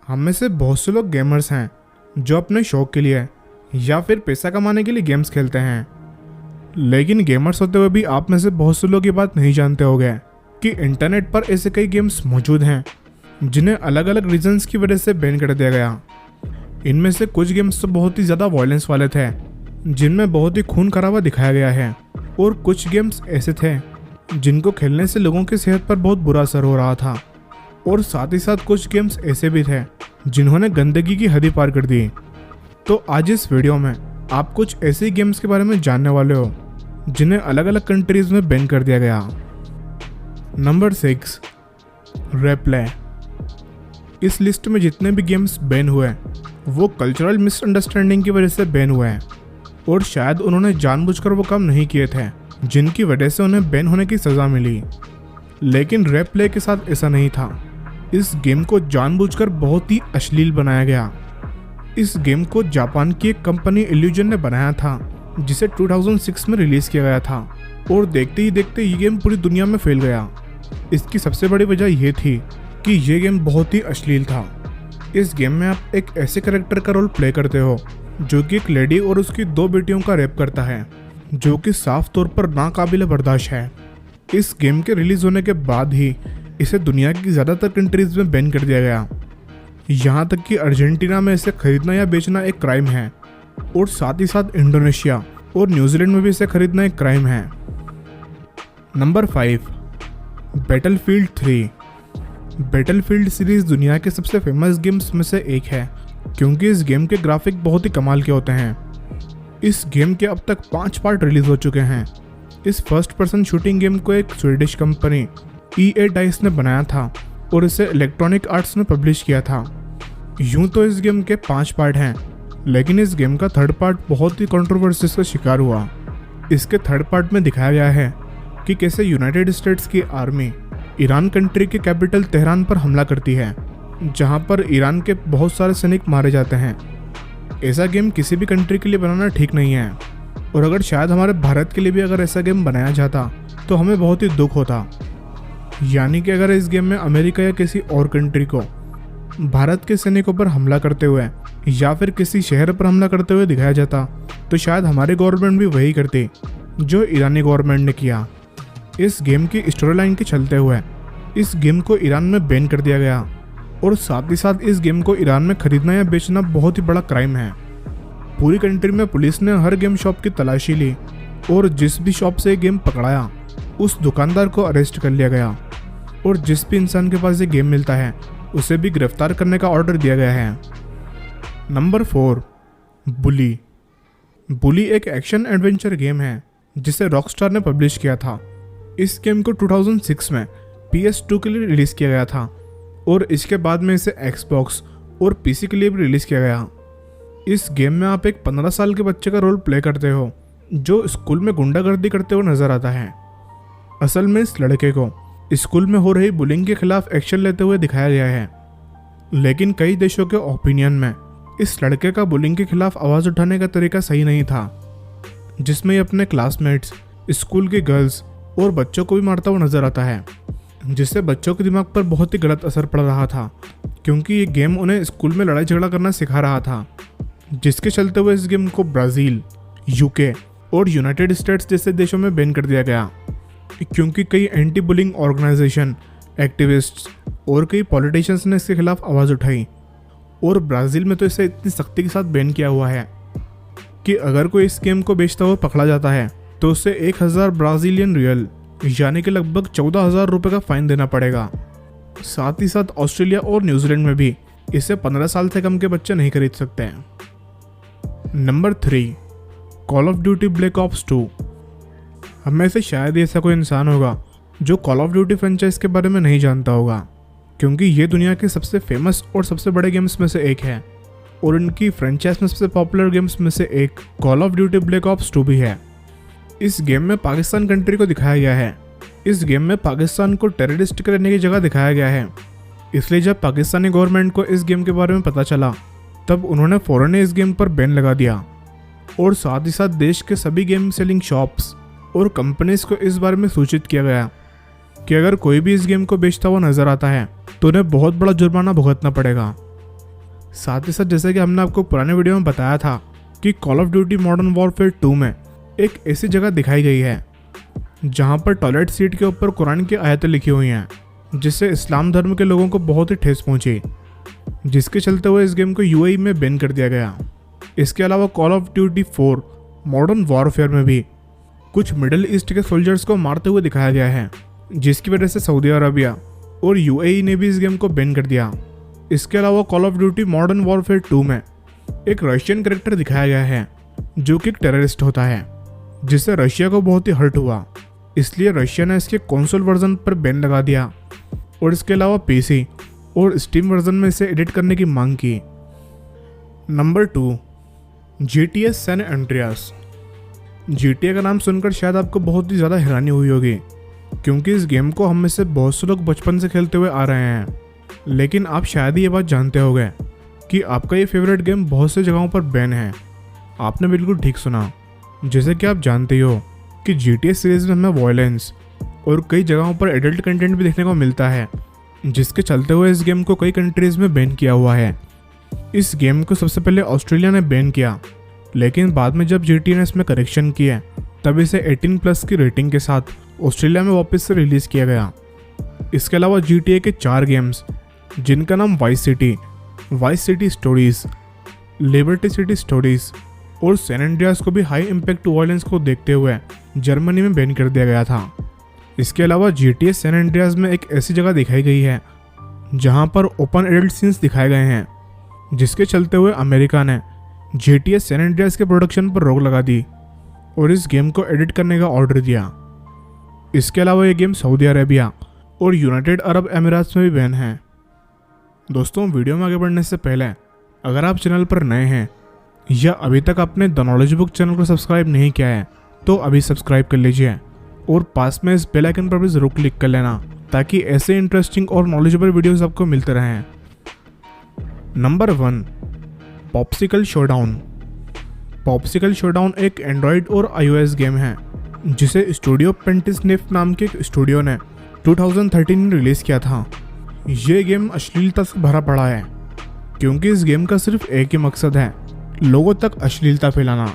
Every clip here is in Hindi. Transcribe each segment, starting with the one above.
हम में से बहुत से लोग गेमर्स हैं जो अपने शौक के लिए या फिर पैसा कमाने के लिए गेम्स खेलते हैं। लेकिन गेमर्स होते हुए भी आप में से बहुत से लोग ये बात नहीं जानते होंगे कि इंटरनेट पर ऐसे कई गेम्स मौजूद हैं जिन्हें अलग अलग रीजंस की वजह से बैन कर दिया गया। इनमें से कुछ गेम्स तो बहुत ही ज़्यादा वायलेंस वाले थे जिनमें बहुत ही खून खराबा दिखाया गया है, और कुछ गेम्स ऐसे थे जिनको खेलने से लोगों की सेहत पर बहुत बुरा असर हो रहा था, और साथ ही साथ कुछ गेम्स ऐसे भी थे जिन्होंने गंदगी की हद ही पार कर दी। तो आज इस वीडियो में आप कुछ ऐसे गेम्स के बारे में जानने वाले हो जिन्हें अलग अलग कंट्रीज में बैन कर दिया गया। नंबर 6, रेप्ले। इस लिस्ट में जितने भी गेम्स बैन हुए वो कल्चरल मिसअंडरस्टैंडिंग की वजह से बैन हुए हैं, और शायद उन्होंने जानबूझकर वो काम नहीं किए थे जिनकी वजह से उन्हें बैन होने की सज़ा मिली। लेकिन रेप्ले के साथ ऐसा नहीं था। इस गेम को जानबूझकर बहुत ही अश्लील बनाया गया। इस गेम को जापान की एक कंपनी इल्यूजन ने बनाया था जिसे 2006 में रिलीज़ किया गया था, और देखते ही देखते ये गेम पूरी दुनिया में फैल गया। इसकी सबसे बड़ी वजह यह थी कि ये गेम बहुत ही अश्लील था। इस गेम में आप एक ऐसे कैरेक्टर का रोल प्ले करते हो जो कि एक लेडी और उसकी 2 बेटियों का रेप करता है, जो कि साफ तौर पर नाकाबिले बर्दाश्त है। इस गेम के रिलीज़ होने के बाद ही इसे दुनिया की ज़्यादातर कंट्रीज़ में बैन कर दिया गया। यहाँ तक कि अर्जेंटीना में इसे खरीदना या बेचना एक क्राइम है, और साथ ही साथ इंडोनेशिया और न्यूजीलैंड में भी इसे खरीदना एक क्राइम है। Number 5, battlefield 3। बैटलफील्ड सीरीज़ दुनिया के सबसे फेमस गेम्स में से एक है क्योंकि इस गेम के ग्राफिक बहुत ही कमाल के होते हैं। इस गेम के अब तक 5 पार्ट रिलीज़ हो चुके हैं। इस फर्स्ट पर्सन शूटिंग गेम को एक स्वीडिश कंपनी EA डाइस ने बनाया था और इसे इलेक्ट्रॉनिक आर्ट्स ने पब्लिश किया था। यूं तो इस गेम के 5 पार्ट हैं, लेकिन इस गेम का 3rd पार्ट बहुत ही कंट्रोवर्सीज का शिकार हुआ। इसके 3rd पार्ट में दिखाया गया है कि कैसे यूनाइटेड स्टेट्स की आर्मी ईरान कंट्री के कैपिटल तेहरान पर हमला करती है, जहां पर ईरान के बहुत सारे सैनिक मारे जाते हैं। ऐसा गेम किसी भी कंट्री के लिए बनाना ठीक नहीं है, और अगर शायद हमारे भारत के लिए भी अगर ऐसा गेम बनाया जाता तो हमें बहुत ही दुख होता। यानी कि अगर इस गेम में अमेरिका या किसी और कंट्री को भारत के सैनिकों पर हमला करते हुए या फिर किसी शहर पर हमला करते हुए दिखाया जाता तो शायद हमारी गवर्नमेंट भी वही करती जो ईरानी गवर्नमेंट ने किया। इस गेम की स्टोरी लाइन के चलते हुए इस गेम को ईरान में बैन कर दिया गया, और साथ ही साथ इस गेम को ईरान में खरीदना या बेचना बहुत ही बड़ा क्राइम है। पूरी कंट्री में पुलिस ने हर गेम शॉप की तलाशी ली, और जिस भी शॉप से गेम पकड़ाया उस दुकानदार को अरेस्ट कर लिया गया, और जिस भी इंसान के पास ये गेम मिलता है उसे भी गिरफ्तार करने का ऑर्डर दिया गया है। नंबर 4, बुली। बुली एक एक्शन एडवेंचर गेम है जिसे रॉकस्टार ने पब्लिश किया था। इस गेम को 2006 में PS2 के लिए रिलीज़ किया गया था, और इसके बाद में इसे Xbox और PC के लिए भी रिलीज़ किया गया। इस गेम में आप एक 15 साल के बच्चे का रोल प्ले करते हो जो स्कूल में गुंडागर्दी करते हुए नजर आता है। असल में इस लड़के को स्कूल में हो रही बुलिंग के खिलाफ एक्शन लेते हुए दिखाया गया है, लेकिन कई देशों के ओपिनियन में इस लड़के का बुलिंग के खिलाफ आवाज़ उठाने का तरीका सही नहीं था, जिसमें ये अपने क्लासमेट्स, स्कूल की गर्ल्स और बच्चों को भी मारता हुआ नजर आता है, जिससे बच्चों के दिमाग पर बहुत ही गलत असर पड़ रहा था क्योंकि ये गेम उन्हें स्कूल में लड़ाई झगड़ा करना सिखा रहा था, जिसके चलते हुए इस गेम को ब्राज़ील, UK और यूनाइटेड स्टेट्स जैसे देशों में बैन कर दिया गया, क्योंकि कई एंटी बुलिंग ऑर्गेनाइजेशन, एक्टिविस्ट्स और कई पॉलिटिशियंस ने इसके खिलाफ आवाज़ उठाई। और ब्राज़ील में तो इसे इतनी सख्ती के साथ बैन किया हुआ है कि अगर कोई इस गेम को बेचता हुआ पकड़ा जाता है तो उसे 1000 ब्राज़ीलियन रियल यानी कि लगभग 14,000 रुपये का फाइन देना पड़ेगा। साथ ही साथ ऑस्ट्रेलिया और न्यूजीलैंड में भी इसे 15 साल से कम के बच्चे नहीं खरीद सकते हैं। Number 3, call of duty black ops 2। हमें से शायद ही ऐसा कोई इंसान होगा जो कॉल ऑफ ड्यूटी फ्रेंचाइज के बारे में नहीं जानता होगा, क्योंकि ये दुनिया के सबसे फेमस और सबसे बड़े गेम्स में से एक है, और इनकी फ्रेंचाइज में सबसे पॉपुलर गेम्स में से एक call of duty black ops 2 भी है। इस गेम में पाकिस्तान कंट्री को दिखाया गया है। इस गेम में पाकिस्तान को टेररिस्ट करने की जगह दिखाया गया है, इसलिए जब पाकिस्तानी गवर्नमेंट को इस गेम के बारे में पता चला तब उन्होंने फ़ौरन इस गेम पर बैन लगा दिया, और साथ ही साथ देश के सभी गेम सेलिंग शॉप्स और कंपनीज को इस बारे में सूचित किया गया कि अगर कोई भी इस गेम को बेचता हुआ नजर आता है तो उन्हें बहुत बड़ा जुर्माना भुगतना पड़ेगा। साथ ही साथ जैसे कि हमने आपको पुराने वीडियो में बताया था कि call of duty modern warfare 2 में एक ऐसी जगह दिखाई गई है जहां पर टॉयलेट सीट के ऊपर कुरान की आयतें लिखी हुई हैं, जिससे इस्लाम धर्म के लोगों को बहुत ही ठेस पहुंची, जिसके चलते हुए इस गेम को यूएई में बैन कर दिया गया। इसके अलावा call of duty 4 modern warfare में भी कुछ मिडिल ईस्ट के सोल्जर्स को मारते हुए दिखाया गया है, जिसकी वजह से सऊदी अरबिया और यूएई ने भी इस गेम को बैन कर दिया। इसके अलावा call of duty modern warfare 2 में एक रशियन कैरेक्टर दिखाया गया है जो कि एक टेररिस्ट होता है, जिससे रशिया को बहुत ही हर्ट हुआ, इसलिए रशिया ने इसके कंसोल वर्जन पर बैन लगा दिया और इसके अलावा पीसी और स्टीम वर्जन में इसे एडिट करने की मांग की। Number 2, GTA San Andreas. GTA का नाम सुनकर शायद आपको बहुत ही ज़्यादा हैरानी हुई होगी, क्योंकि इस गेम को हम में से बहुत से लोग बचपन से खेलते हुए आ रहे हैं। लेकिन आप शायद ही ये बात जानते होंगे कि आपका ये फेवरेट गेम बहुत से जगहों पर बैन है। आपने बिल्कुल ठीक सुना। जैसे कि आप जानते ही हो कि GTA सीरीज में हमें वॉयलेंस और कई जगहों पर एडल्ट कंटेंट भी देखने को मिलता है, जिसके चलते हुए इस गेम को कई कंट्रीज़ में बैन किया हुआ है। इस गेम को सबसे पहले ऑस्ट्रेलिया ने बैन किया, लेकिन बाद में जब GTA ने इसमें करेक्शन किया तब इसे 18+ की रेटिंग के साथ ऑस्ट्रेलिया में वापस से रिलीज़ किया गया। इसके अलावा GTA के 4 गेम्स जिनका नाम vice city stories, liberty city stories और सैन एंड्रियास को भी हाई इम्पैक्ट वायलेंस को देखते हुए जर्मनी में बैन कर दिया गया था। इसके अलावा GTA सैन एंड्रियास में एक ऐसी जगह दिखाई गई है जहां पर ओपन एडल्ट सीन्स दिखाए गए हैं, जिसके चलते हुए अमेरिका ने GTA सैन एंड्रियास के प्रोडक्शन पर रोक लगा दी और इस गेम को एडिट करने का ऑर्डर दिया। इसके अलावा ये गेम सऊदी अरेबिया और यूनाइटेड अरब अमीरात में भी बैन है। दोस्तों, वीडियो में आगे बढ़ने से पहले अगर आप चैनल पर नए हैं या अभी तक आपने द नॉलेज बुक चैनल को सब्सक्राइब नहीं किया है तो अभी सब्सक्राइब कर लीजिए और पास में इस बेल आइकन पर भी जरूर क्लिक कर लेना, ताकि ऐसे इंटरेस्टिंग और नॉलेजेबल वीडियोस आपको मिलते रहें। Number 1, popsicle showdown. Popsicle showdown एक एंड्रॉयड और iOS गेम है जिसे स्टूडियो पेंटिस्निफ नाम के एक स्टूडियो ने 2013 में रिलीज़ किया था। ये गेम अश्लीलता से भरा पड़ा है, क्योंकि इस गेम का सिर्फ एक ही मकसद है, लोगों तक अश्लीलता फैलाना।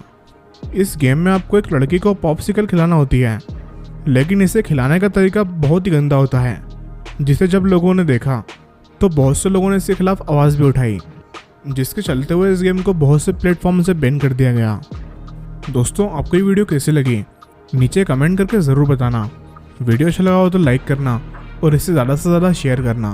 इस गेम में आपको एक लड़की को पॉप्सिकल खिलाना होती है, लेकिन इसे खिलाने का तरीका बहुत ही गंदा होता है, जिसे जब लोगों ने देखा तो बहुत से लोगों ने इसके खिलाफ आवाज़ भी उठाई, जिसके चलते हुए इस गेम को बहुत से प्लेटफॉर्म से बैन कर दिया गया। दोस्तों, आपको ये वीडियो कैसी लगी नीचे कमेंट करके ज़रूर बताना। वीडियो अच्छा लगा हो तो लाइक करना और इसे ज़्यादा से ज़्यादा शेयर करना।